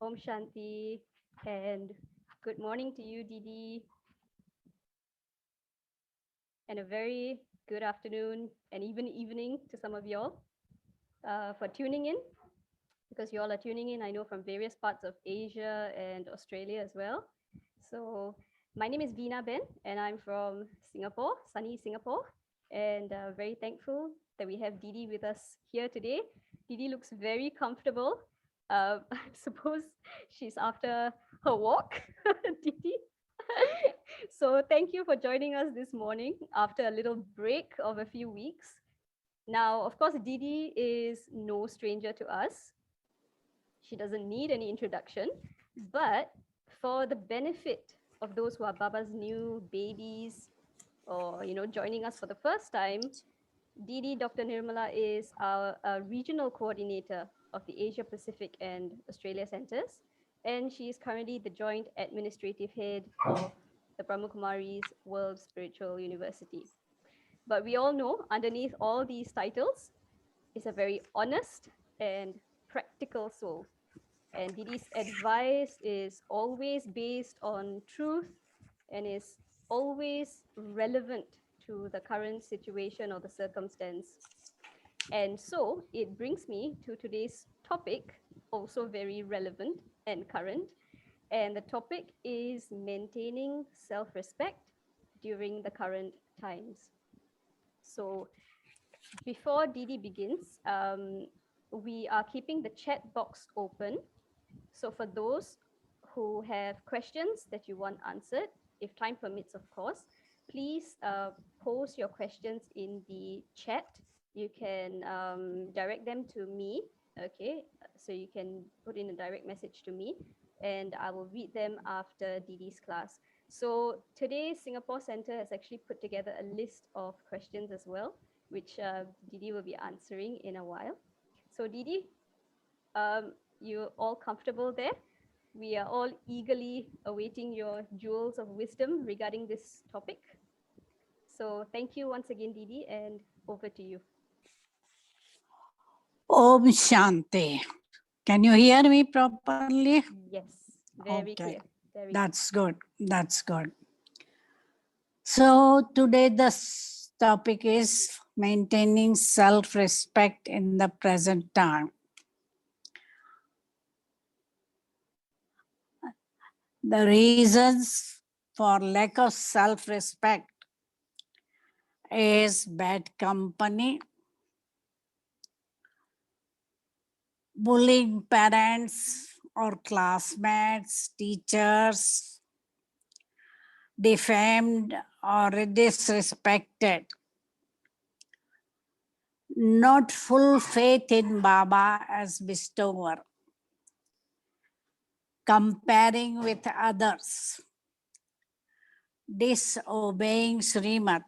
Om Shanti, and good morning to you, Didi, and a very good afternoon and even evening to some of y'all for tuning in, because you all are tuning in, I know, from various parts of Asia and Australia as well. So my name is Veena Ben, and I'm from Singapore, sunny Singapore, and very thankful that we have Didi with us here today. Didi looks very comfortable. I suppose she's after her walk, Didi. So thank you for joining us this morning after a little break of a few weeks. Now, of course, Didi is no stranger to us. She doesn't need any introduction, but for the benefit of those who are Baba's new babies or, joining us for the first time, Didi Dr. Nirmala is our regional coordinator of the Asia Pacific and Australia centers, and she is currently the joint administrative head of the Brahmakumari's World Spiritual University. But we all know underneath all these titles is a very honest and practical soul. And Didi's advice is always based on truth and is always relevant to the current situation or the circumstance. And so it brings me to today's topic, also very relevant and current. And the topic is maintaining self-respect during the current times. So before Didi begins, we are keeping the chat box open. So for those who have questions that you want answered, if time permits, of course, please post your questions in the chat. You can direct them to me, okay? So you can put in a direct message to me, and I will read them after Didi's class. So today, Singapore Center has actually put together a list of questions as well, which Didi will be answering in a while. So Didi, you're all comfortable there? We are all eagerly awaiting your jewels of wisdom regarding this topic. So thank you once again, Didi, and over to you. Om Shanti. Can you hear me properly? Yes, very clear. Very That's good. That's good. So today the topic is maintaining self-respect in the present time. The reasons for lack of self-respect is bad company, bullying parents or classmates, teachers, defamed or disrespected, not full faith in Baba as bestower, comparing with others, disobeying Srimad,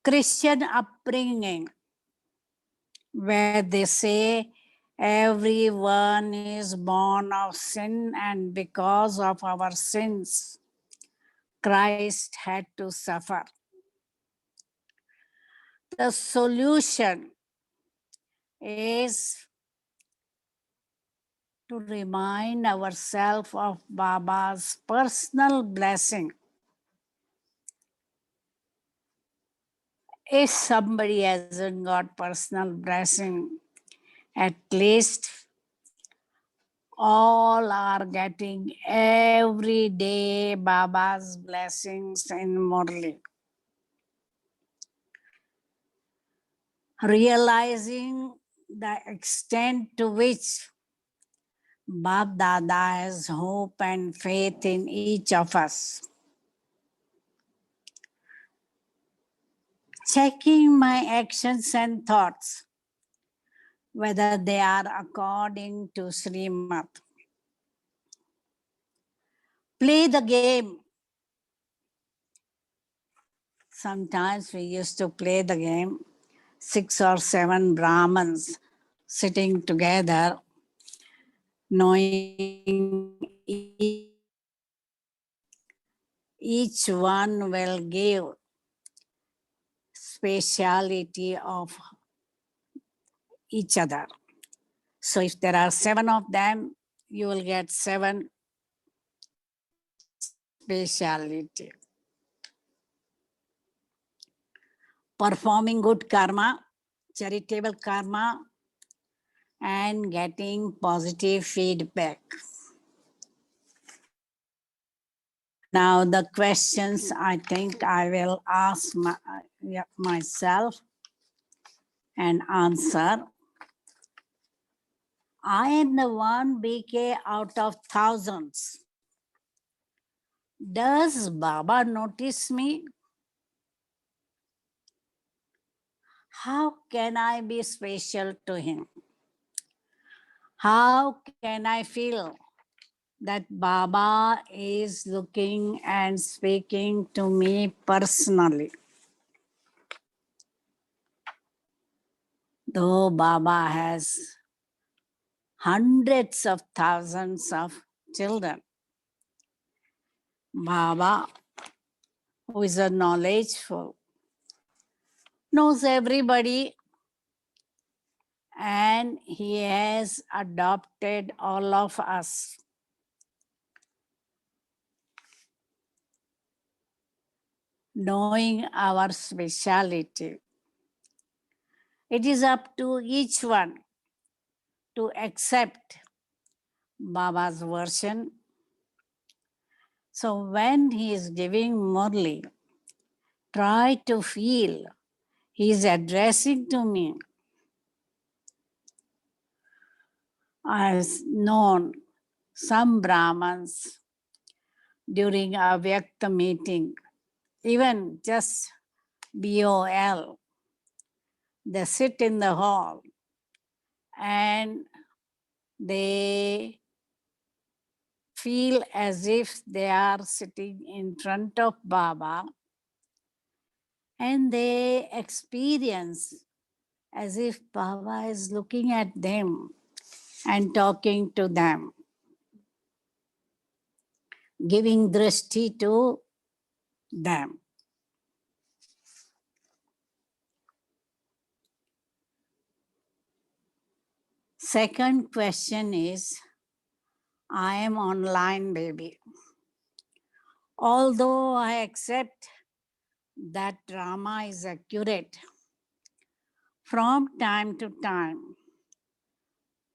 Christian upbringing, where they say everyone is born of sin and because of our sins, Christ had to suffer. The solution is to remind ourselves of Baba's personal blessing. If somebody hasn't got personal blessing, at least all are getting every day Baba's blessings in Murli. Realizing the extent to which Bab Dada has hope and faith in each of us. Checking my actions and thoughts, whether they are according to Srimad. Play the game. Sometimes we used to play the game, 6 or 7 Brahmins sitting together, knowing each one will give speciality of each other. So if there are 7 of them, you will get 7 speciality. Performing good karma, charitable karma, and getting positive feedback. Now the questions I think I will ask myself and answer. I am the one BK out of thousands. Does Baba notice me? How can I be special to him? How can I feel that Baba is looking and speaking to me personally? Though Baba has hundreds of thousands of children, Baba, who is a knowledgeful, knows everybody, and he has adopted all of us. Knowing our speciality, it is up to each one to accept Baba's version. So when he is giving Murli, try to feel he is addressing to me. I have known some Brahmins during a Vyakta meeting, even just BOL, they sit in the hall and they feel as if they are sitting in front of Baba, and they experience as if Baba is looking at them and talking to them, giving drishti to them. Second question is, I am online, baby. Although I accept that drama is accurate, from time to time,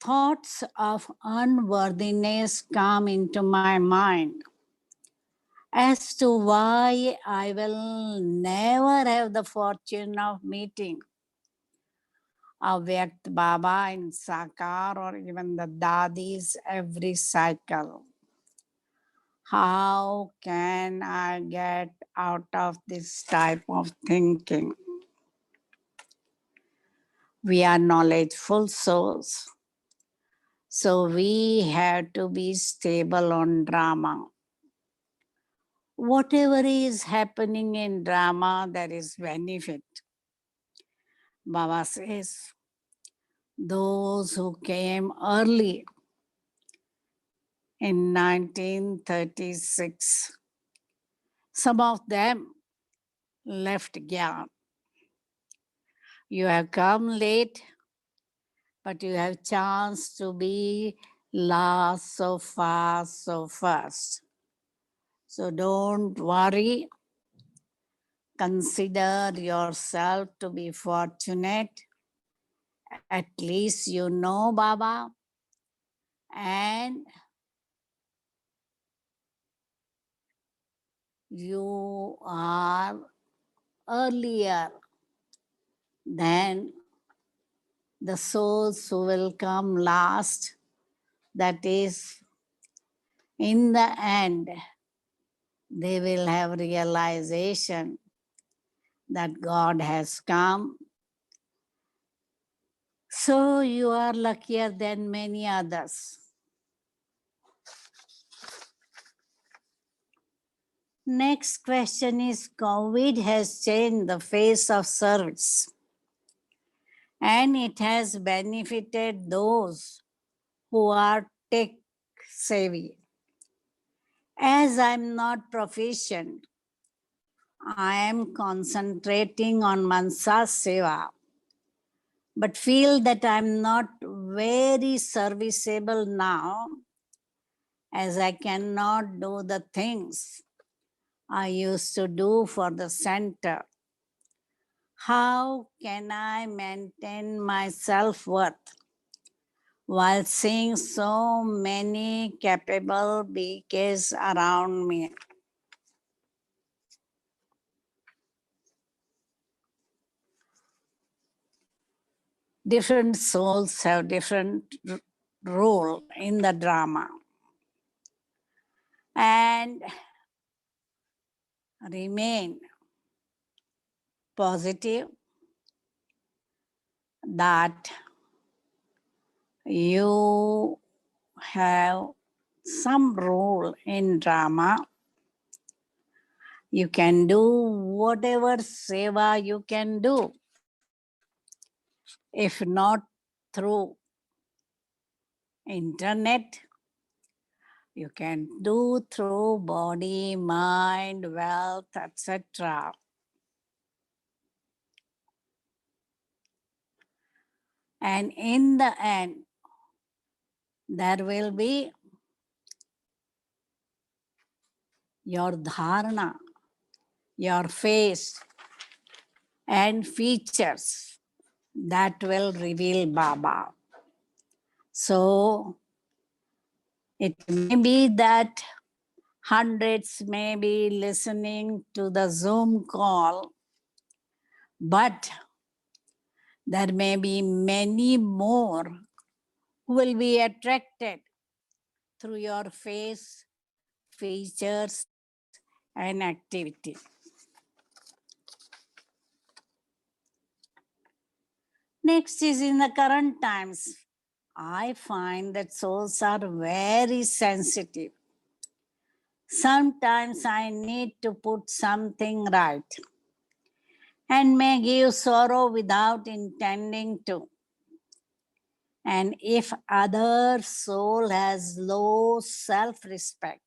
thoughts of unworthiness come into my mind as to why I will never have the fortune of meeting a Vyakt Baba in Sakar or even the Dadis every cycle. How can I get out of this type of thinking? We are knowledgeful souls, so we have to be stable on drama. Whatever is happening in drama, there is benefit. Baba says, those who came early in 1936, some of them left Gyan. You have come late, but you have chance to be last so fast, so fast. So don't worry. Consider yourself to be fortunate. At least you know Baba, and you are earlier than the souls who will come last. That is, in the end, they will have realization that God has come. So you are luckier than many others. Next question is, COVID has changed the face of service, and it has benefited those who are tech savvy. As I'm not proficient, I am concentrating on Mansa Seva but feel that I'm not very serviceable now, as I cannot do the things I used to do for the center. How can I maintain my self-worth while seeing so many capable beings around me? Different souls have different role in the drama. And remain positive that you have some role in drama. You can do whatever seva you can do. If not through internet, you can do through body, mind, wealth, etc. And in the end, there will be your dharana, your face and features that will reveal Baba. So it may be that hundreds may be listening to the Zoom call, but there may be many more who will be attracted through your face, features, and activity. Next is in the current times, I find that souls are very sensitive. Sometimes I need to put something right and may give sorrow without intending to. And if other soul has low self-respect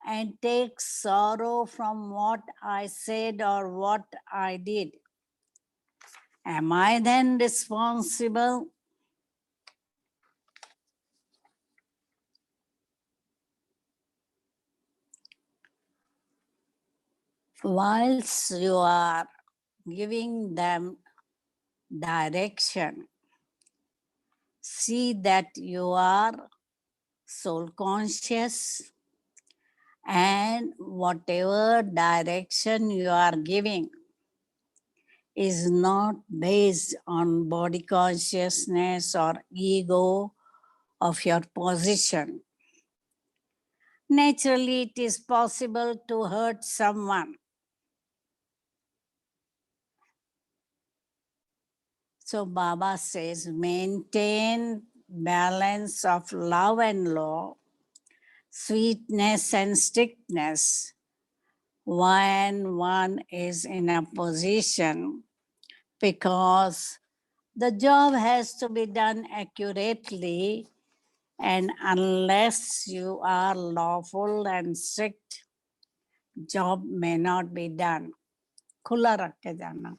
and takes sorrow from what I said or what I did, am I then responsible? Whilst you are giving them direction, see that you are soul conscious and whatever direction you are giving is not based on body consciousness or ego of your position. Naturally, it is possible to hurt someone. So Baba says, maintain balance of love and law, sweetness and strictness when one is in a position, because the job has to be done accurately, and unless you are lawful and strict, job may not be done. खुला रख के जाना.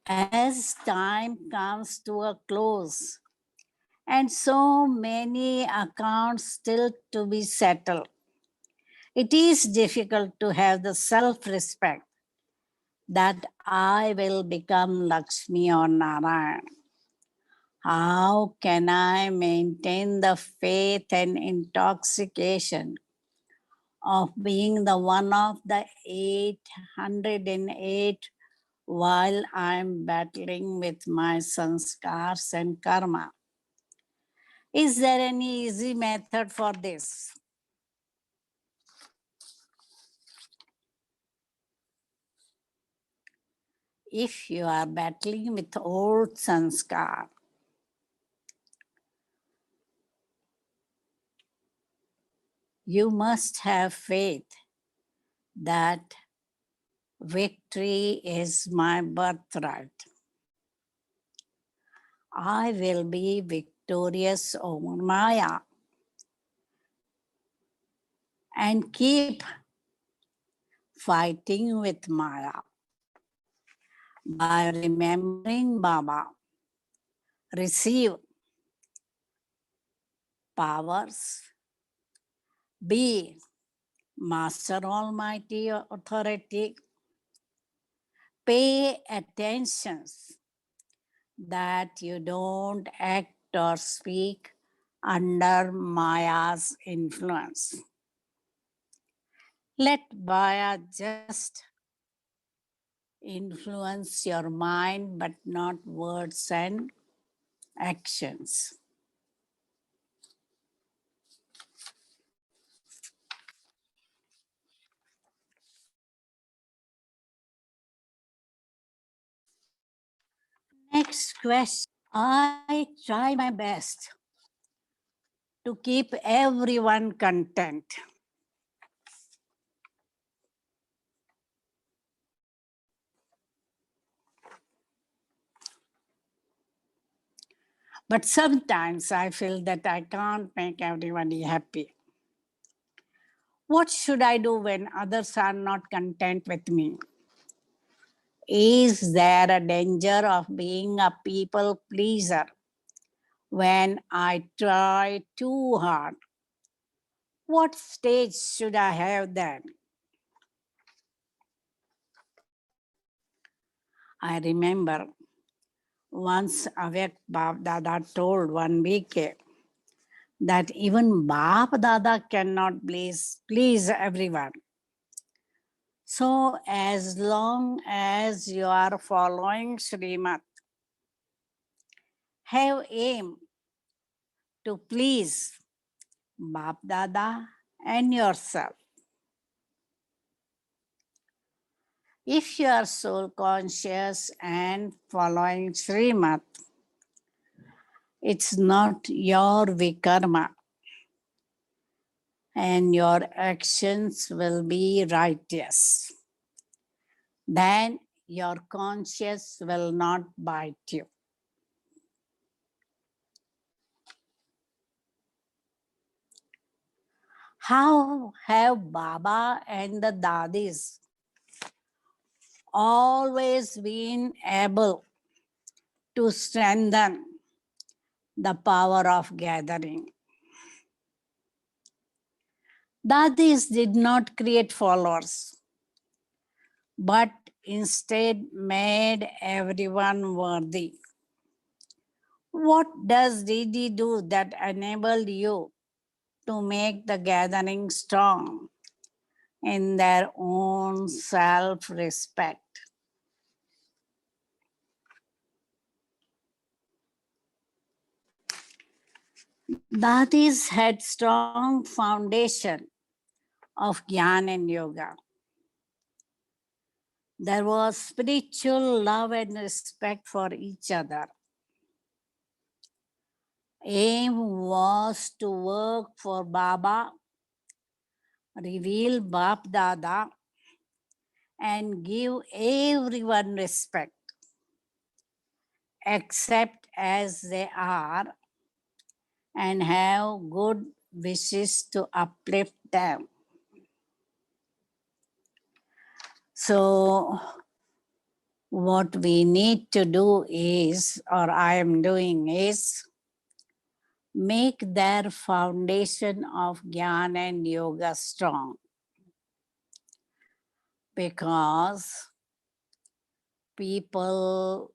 As time comes to a close and so many accounts still to be settled, it is difficult to have the self-respect that I will become Lakshmi or Narayan. How can I maintain the faith and intoxication of being the one of the 808 while I'm battling with my sanskars and karma? Is there any easy method for this? If you are battling with old sanskar, you must have faith that victory is my birthright. I will be victorious over Maya. And keep fighting with Maya. By remembering Baba, receive powers, be Master Almighty Authority, pay attention that you don't act or speak under Maya's influence. Let Maya just influence your mind, but not words and actions. Next question. I try my best to keep everyone content. But sometimes I feel that I can't make everybody happy. What should I do when others are not content with me? Is there a danger of being a people pleaser when I try too hard? What stage should I have then? I remember once Avyak Bab Dada told one week that even Bab Dada cannot please everyone. So as long as you are following Srimad, have aim to please Bab Dada and yourself. If you are soul conscious and following Srimad, it's not your vikarma and your actions will be righteous. Then your conscience will not bite you. How have Baba and the Dadis always been able to strengthen the power of gathering? Dadis did not create followers, but instead made everyone worthy. What does Didi do that enabled you to make the gathering strong in their own self-respect? Dadis had strong foundation of Gyan and Yoga. There was spiritual love and respect for each other. Aim was to work for Baba, reveal Bap Dada, and give everyone respect, accept as they are, and have good wishes to uplift them. So what we need to do is, or I am doing is, make their foundation of Gyan and Yoga strong. Because people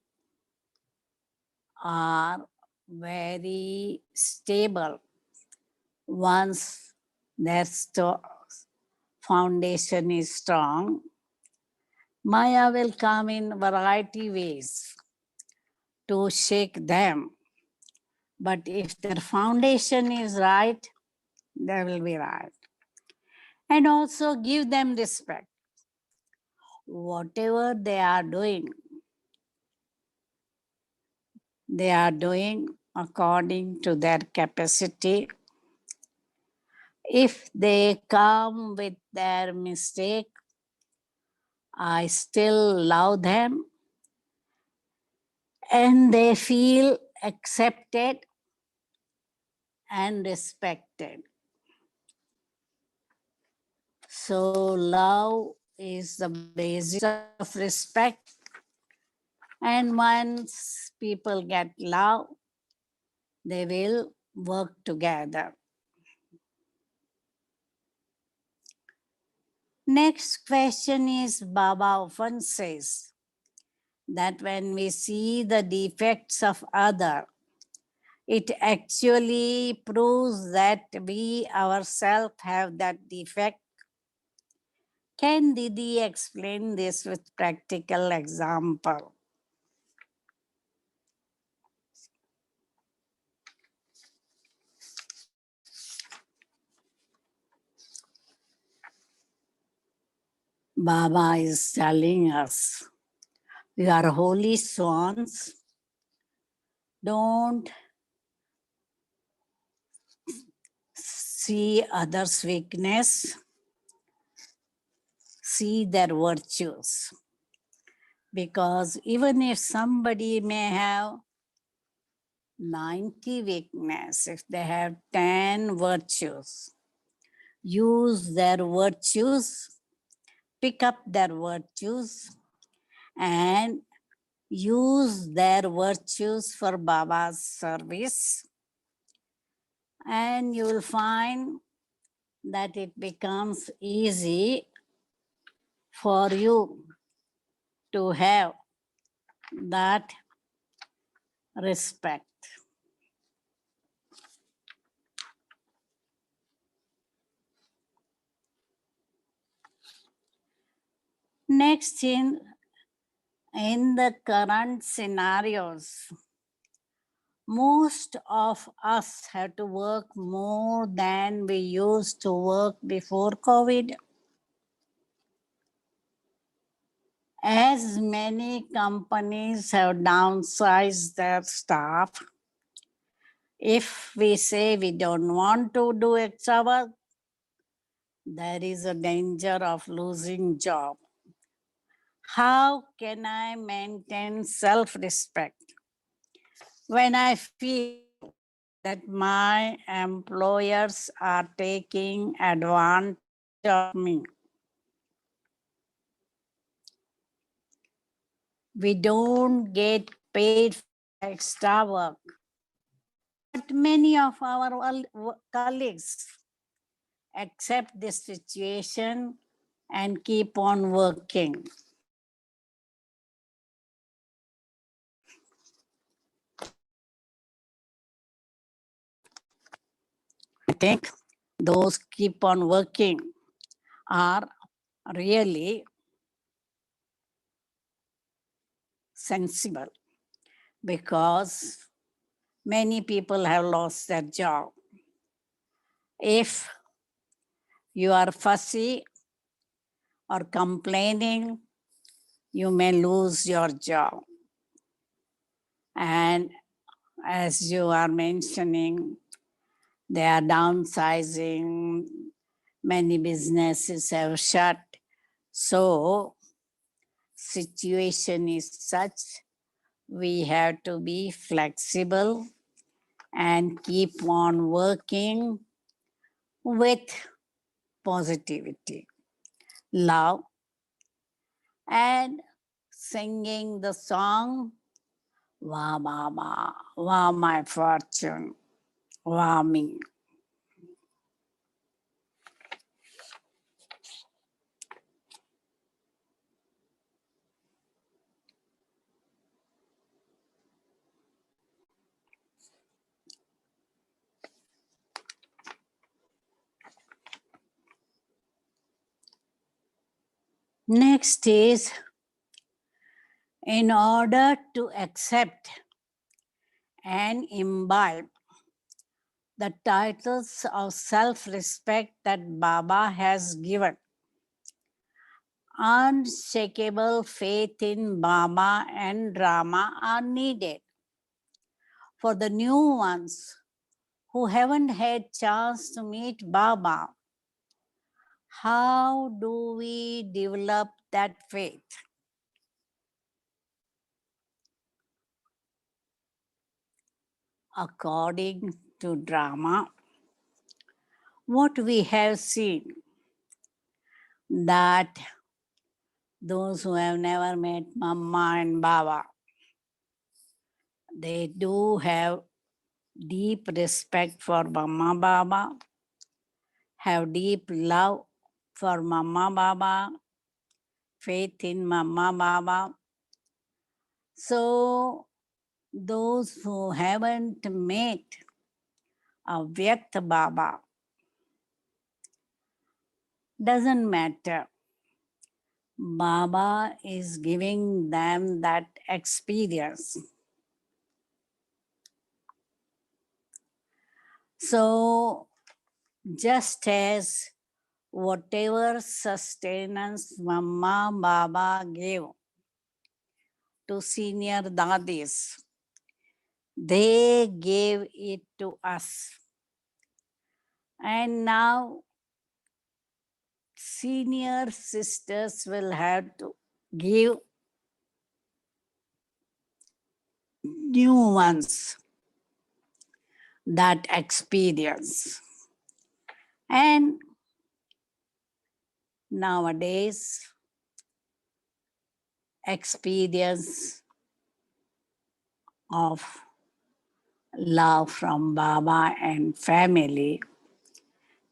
are very stable once their foundation is strong. Maya will come in variety ways to shake them. But if their foundation is right, they will be right. And also give them respect. Whatever they are doing according to their capacity. If they come with their mistake, I still love them and they feel accepted and respected. So love is the basis of respect. And once people get love, they will work together. Next question is Baba often says that when we see the defects of other, it actually proves that we ourselves have that defect. Can Didi explain this with practical example? Baba is telling us, we are holy swans. Don't see others' weakness, see their virtues. Because even if somebody may have 90 weakness, if they have 10 virtues, use their virtues, pick up their virtues, and use their virtues for Baba's service. And you will find that it becomes easy for you to have that respect. Next, in the current scenarios, most of us have to work more than we used to work before COVID. As many companies have downsized their staff, if we say we don't want to do extra work, there is a danger of losing job. How can I maintain self-respect when I feel that my employers are taking advantage of me? We don't get paid for extra work, but many of our colleagues accept this situation and keep on working. I think those keep on working are really sensible because many people have lost their job. If you are fussy or complaining, you may lose your job. And as you are mentioning, they are downsizing, many businesses have shut. So situation is such, we have to be flexible and keep on working with positivity, love, and singing the song, Wah Baba, Wah my fortune, Wah me. Next is, in order to accept and imbibe the titles of self-respect that Baba has given, unshakable faith in Baba and Rama are needed. For the new ones who haven't had chance to meet Baba, how do we develop that faith? According to drama, what we have seen, that those who have never met Mama and Baba, they do have deep respect for Mama Baba, have deep love for Mama Baba, faith in Mama Baba. So those who haven't met a Vyakt Baba, doesn't matter. Baba is giving them that experience. So just as whatever sustenance Mama Baba gave to senior dadis, they gave it to us. And now senior sisters will have to give new ones that experience. And nowadays, experience of love from Baba and family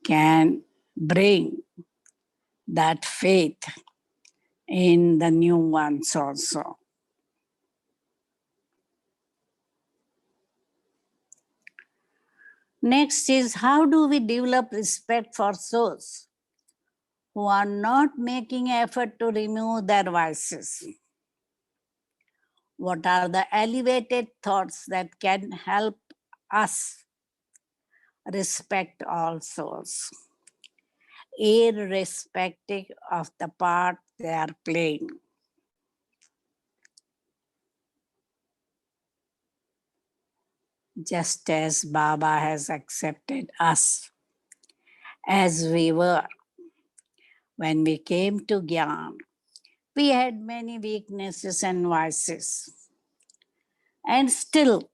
can bring that faith in the new ones also. Next is, how do we develop respect for souls who are not making effort to remove their vices? What are the elevated thoughts that can help us respect all souls, irrespective of the part they are playing? Just as Baba has accepted us as we were when we came to Gyan, we had many weaknesses and vices. And still,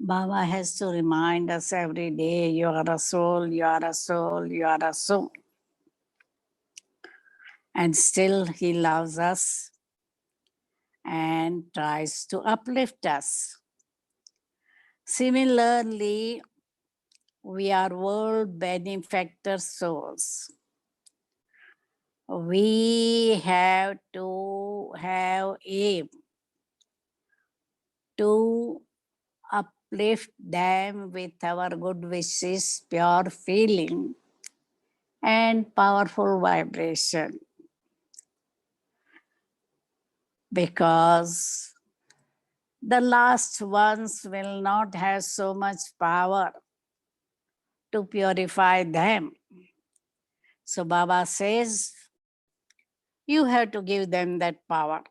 Baba has to remind us every day, you are a soul, you are a soul, you are a soul. And still he loves us and tries to uplift us. Similarly, we are world benefactor souls. We have to have aim to uplift them with our good wishes, pure feeling, and powerful vibration. Because the last ones will not have so much power to purify them. So Baba says, you have to give them that power.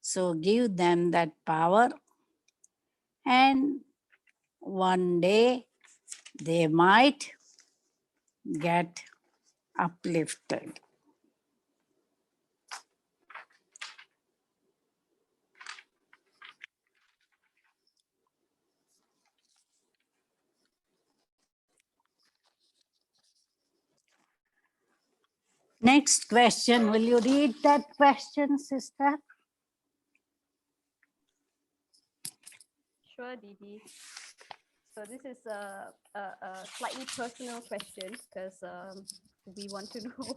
So give them that power, and one day they might get uplifted. Next question. Will you read that question, sister? Sure, Didi. So this is a slightly personal question because we want to know,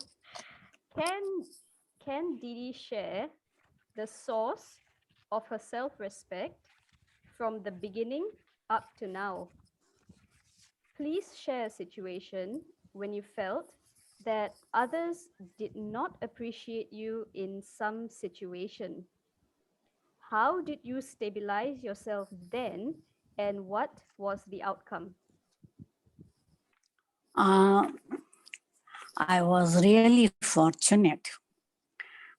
can can Didi share the source of her self-respect from the beginning up to now? Please share a situation when you felt that others did not appreciate you in some situation. How did you stabilize yourself then, and what was the outcome? Uh, I was really fortunate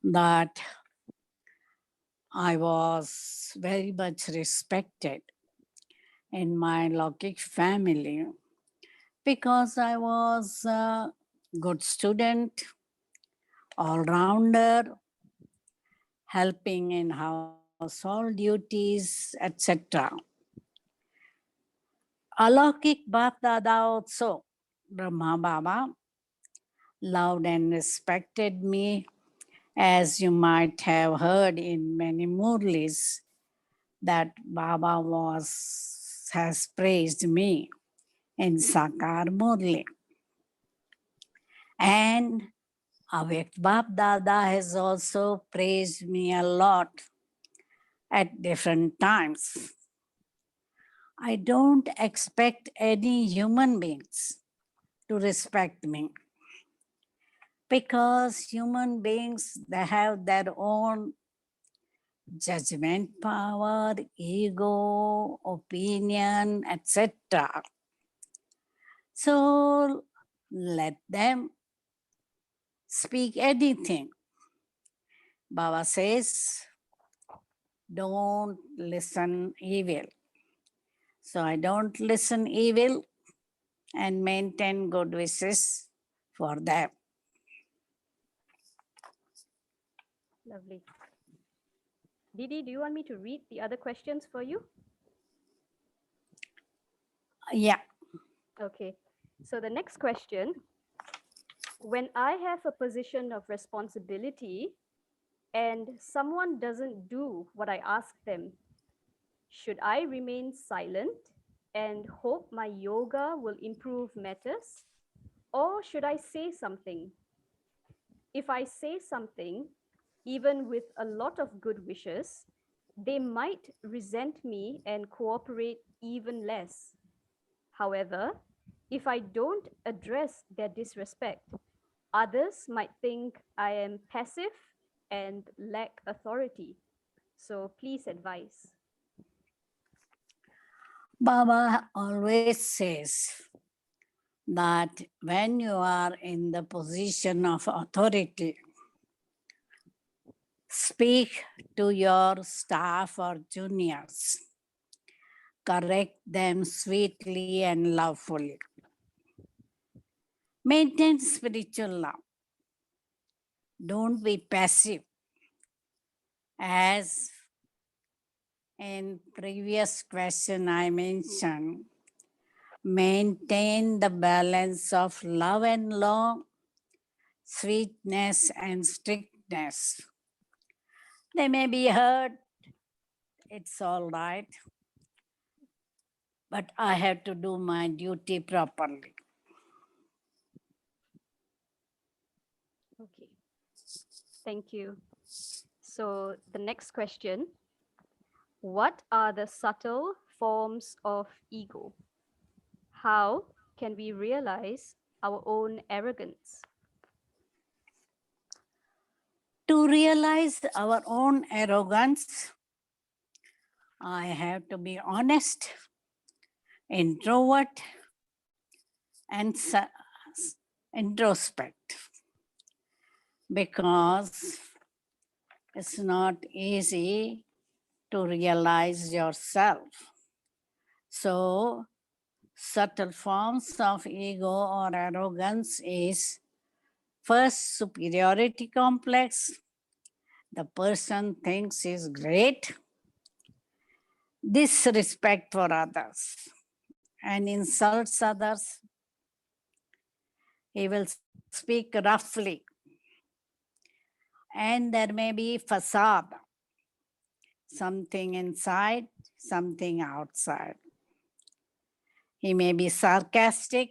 that I was very much respected in my Lokik family because I was a good student, all-rounder, helping in household duties, etc. Alokik Bap Dada also, Brahma Baba, loved and respected me As you might have heard in many murlis, that Baba has praised me in Sakar Murli. And Avyakt Bab Dada has also praised me a lot at different times. I don't expect any human beings to respect me because human beings, they have their own judgment power, ego, opinion, etc. So let them speak anything. Baba says, don't listen evil. So I don't listen evil and maintain good wishes for them. Lovely. Didi, do you want me to read the other questions for you? Yeah. Okay. So the next question, when I have a position of responsibility and someone doesn't do what I ask them, should I remain silent and hope my yoga will improve matters? Or should I say something? If I say something, even with a lot of good wishes, they might resent me and cooperate even less. However, if I don't address their disrespect, others might think I am passive and lack authority. So please advise. Baba always says that when you are in the position of authority, speak to your staff or juniors. Correct them sweetly and lovefully. Maintain spiritual love. Don't be passive. As in previous question I mentioned, maintain the balance of love and law, sweetness and strictness. They may be hurt, it's all right, but I have to do my duty properly. Okay. Thank you. So the next question, what are the subtle forms of ego? How can we realize our own arrogance? To realize our own arrogance, I have to be honest, introvert, and introspect, because it's not easy to realize yourself. So, subtle forms of ego or arrogance is first superiority complex. The person thinks is great, disrespect for others, and insults others. He will speak roughly. And there may be facade, something inside, something outside. He may be sarcastic,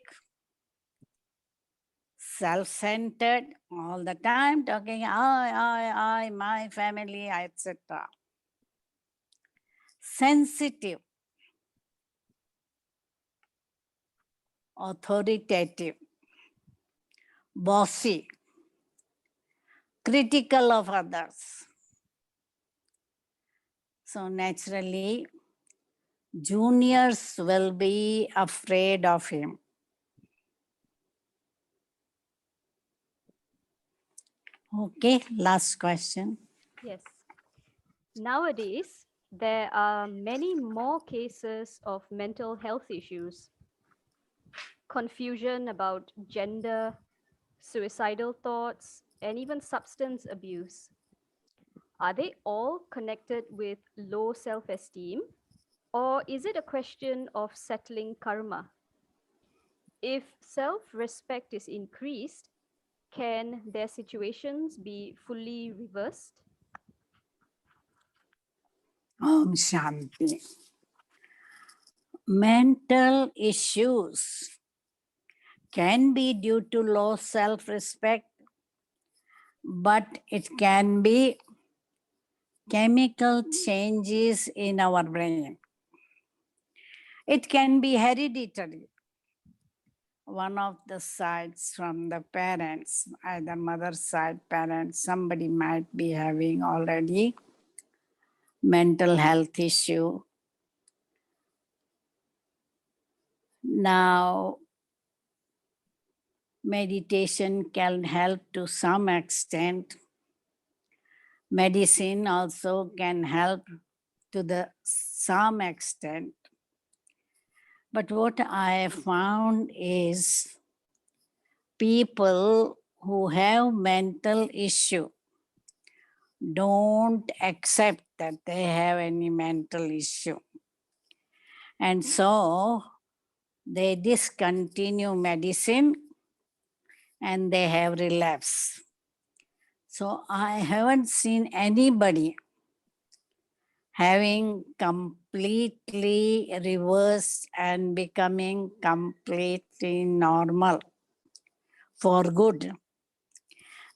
self-centered, all the time talking, I, my family, etc. Sensitive, authoritative, bossy, critical of others. So naturally, juniors will be afraid of him. Okay, last question. Yes. Nowadays, there are many more cases of mental health issues, confusion about gender, suicidal thoughts, and even substance abuse. Are they all connected with low self esteem? Or is it a question of settling karma? If self respect is increased, can their situations be fully reversed? Om Shanti. Mental issues can be due to low self respect, but it can be chemical changes in our brain. It can be hereditary. One of the sides from the parents, either mother side parents, somebody might be having already mental health issue. Now, meditation can help to some extent. Medicine also can help to the some extent. But what I found is people who have mental issue don't accept that they have any mental issue. And so they discontinue medicine and they have relapse. So I haven't seen anybody having completely reversed and becoming completely normal for good.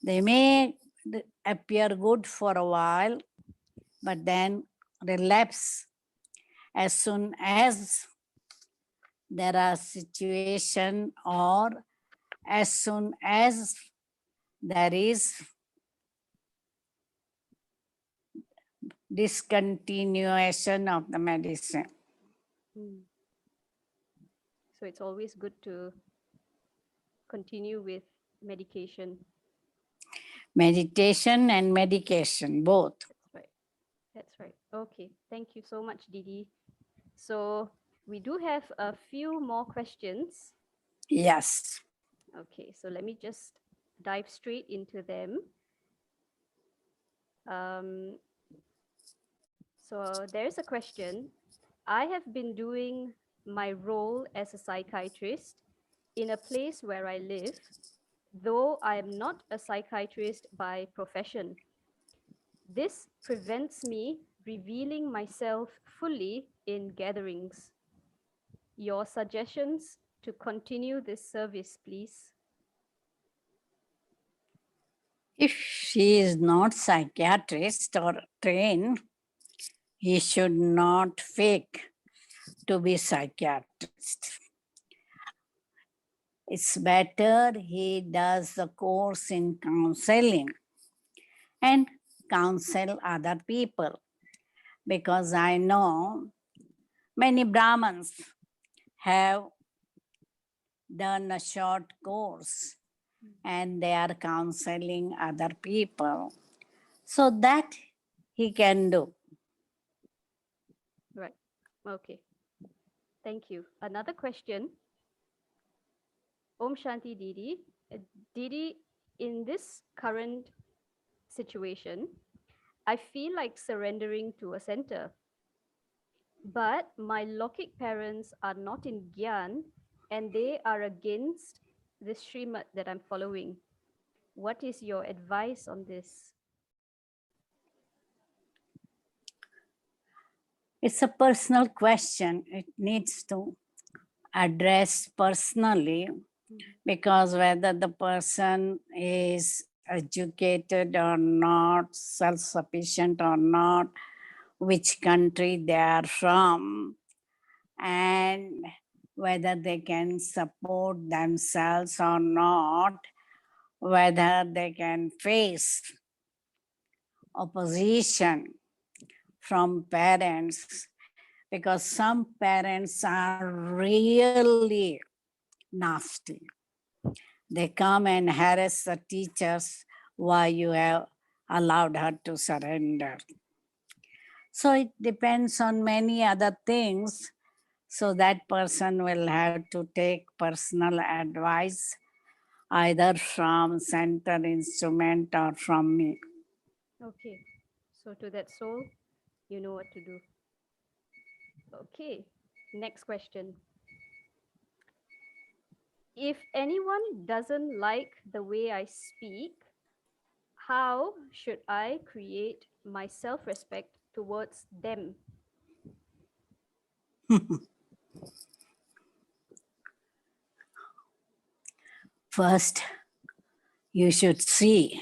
They may appear good for a while, but then relapse as soon as there are situation or as soon as there is discontinuation of the medicine. So it's always good to continue with medication. Meditation and medication, both. That's right. That's right. Okay. Thank you so much, Didi. So we do have a few more questions. Yes. Okay. So let me just dive straight into them. Um, so there's a question. I have been doing my role as a psychiatrist in a place where I live, though I am not a psychiatrist by profession. This prevents me revealing myself fully in gatherings. Your suggestions to continue this service, please. If she is not psychiatrist or trained, he should not fake to be psychiatrist. It's better he does the course in counseling and counsel other people, because I know many Brahmins have done a short course and they are counseling other people, so that he can do. Right. Okay. Thank you. Another question. Om Shanti Didi. Didi, in this current situation, I feel like surrendering to a center. But my Lokik parents are not in Gyan and they are against this Srimad that I'm following. What is your advice on this? It's a personal question. It needs to address personally, because whether the person is educated or not, self-sufficient or not, which country they are from, and whether they can support themselves or not, whether they can face opposition from parents, because some parents are really nasty. They come and harass the teachers why you have allowed her to surrender. So it depends on many other things. So that person will have to take personal advice either from center instrument or from me. Okay. So to that soul, you know what to do. Okay. Next question. if anyone doesn't like the way I speak, how should I create my self respect towards them? First, you should see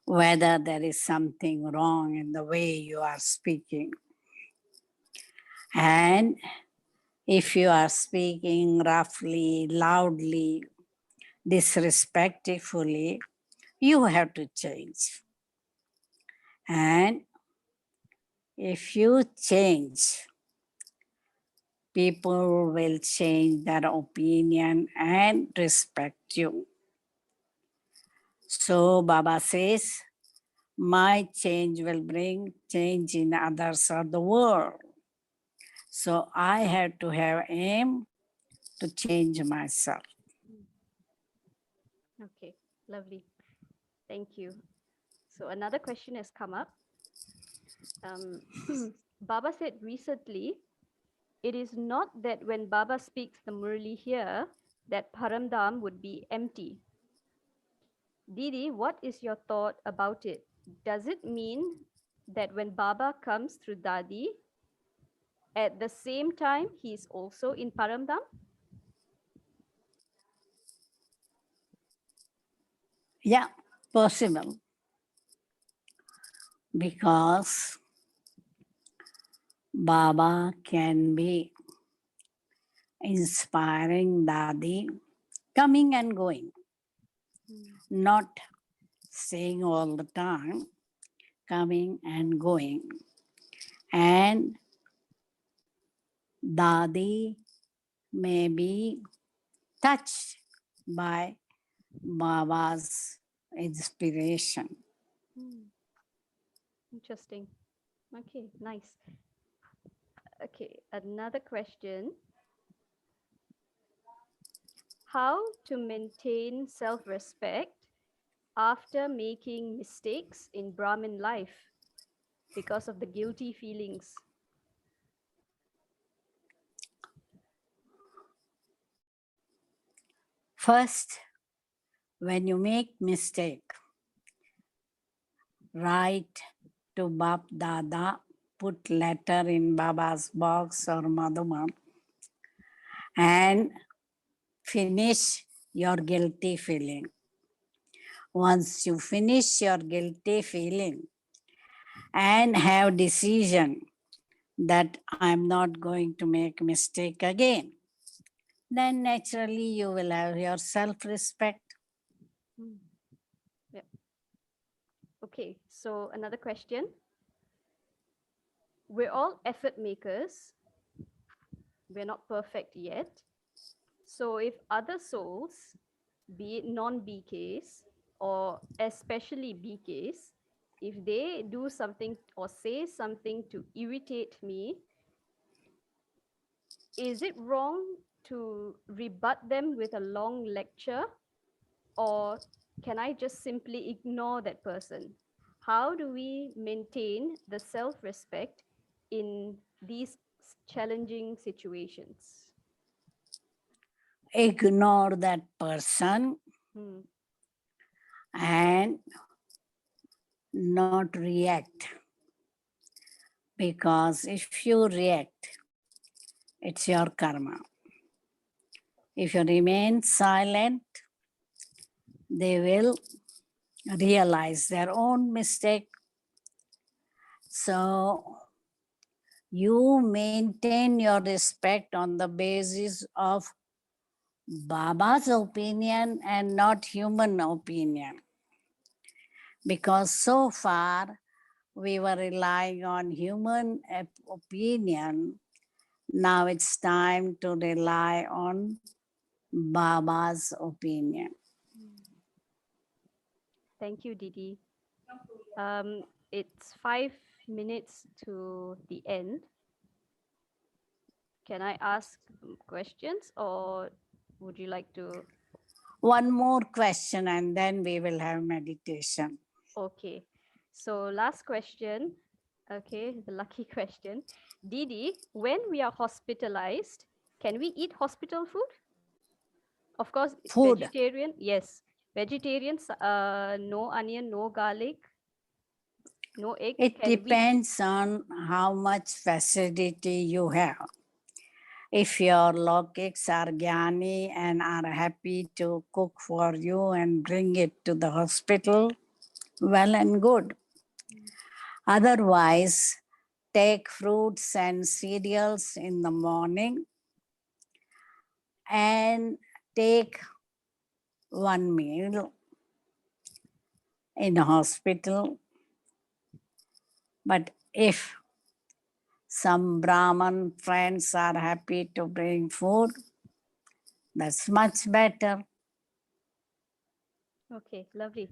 whether there is something wrong in the way you are speaking. And if you are speaking roughly, loudly, disrespectfully, you have to change. And if you change, people will change their opinion and respect you. So Baba says, my change will bring change in others of the world. So I have to have aim to change myself. Okay, lovely. Thank you. So another question has come up. Um, Baba said recently, it is not that when Baba speaks the Murli here, that Paramdam would be empty. Didi, what is your thought about it? Does it mean that when Baba comes through Dadi, at the same time he is also in Paramdam? Yeah, possible. Because Baba can be inspiring Dadi, coming and going, not staying all the time, coming and going. And Dadi may be touched by Baba's inspiration. Interesting. Okay, nice. Okay, another question. How to maintain self respect after making mistakes in Brahmin life because of the guilty feelings? First, when you make mistake, write to Bap Dada, put letter in Baba's box or Madhuman, and finish your guilty feeling. Once you finish your guilty feeling and have decision that I'm not going to make mistake again, then naturally you will have your self-respect. Yeah. Okay, so another question. We're all effort makers. We're not perfect yet. So if other souls, be it non-BKs or especially BKs, if they do something or say something to irritate me, is it wrong to rebut them with a long lecture, or can I just simply ignore that person? How do we maintain the self-respect in these challenging situations? Ignore that person and not react. Because if you react, it's your karma. If you remain silent, they will realize their own mistake. So you maintain your respect on the basis of Baba's opinion and not human opinion. Because so far we were relying on human opinion. Now it's time to rely on Baba's opinion. Thank you, Didi. It's 5 minutes to the end. Can I ask questions, or would you like to? One more question and then we will have meditation. Okay. So last question. Okay, the lucky question. Didi, when we are hospitalized, can we eat hospital food? Of course, food. vegetarian, yes. Vegetarians, no onion, no garlic, no egg. It Can we? depends on how much facility you have. If your logics are Gyani and are happy to cook for you and bring it to the hospital, well and good. Otherwise, take fruits and cereals in the morning and take one meal in a hospital. But if some Brahmin friends are happy to bring food, that's much better. Okay, lovely.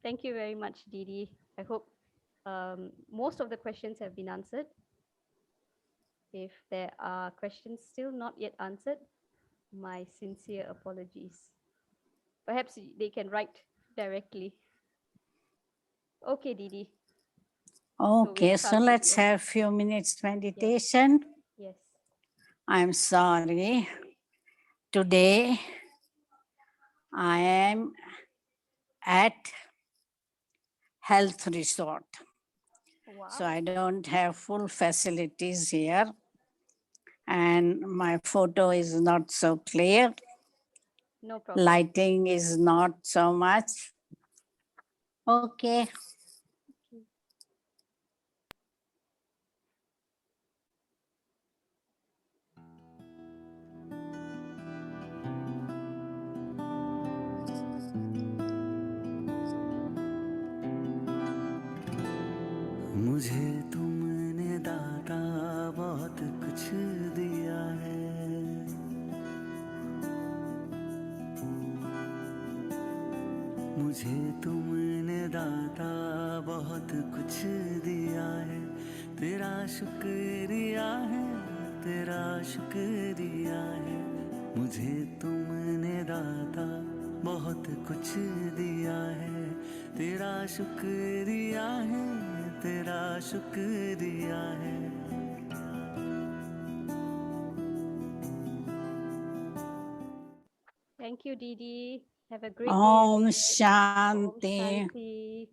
Thank you very much, Didi. I hope most of the questions have been answered. If there are questions still not yet answered, my sincere apologies. Perhaps they can write directly. Okay, Didi. So we'll Okay, so start with let's you. have few minutes Yes, meditation. yes. I'm sorry. Today I am at health resort. So Wow. I don't have full facilities here and my photo is not so clear. No problem. Lighting is not so much. Okay. Okay. मुझे तुमने दाता बहुत कुछ दिया है, मुझे तुमने दाता बहुत कुछ दिया है, तेरा शुक्रिया है, तेरा शुक्रिया है। मुझे तुमने दाता बहुत कुछ दिया है, तेरा शुक्रिया है, तेरा शुक्रिया है। Thank you, Didi. Have a great day Om ahead. Om Shanti. Shanti.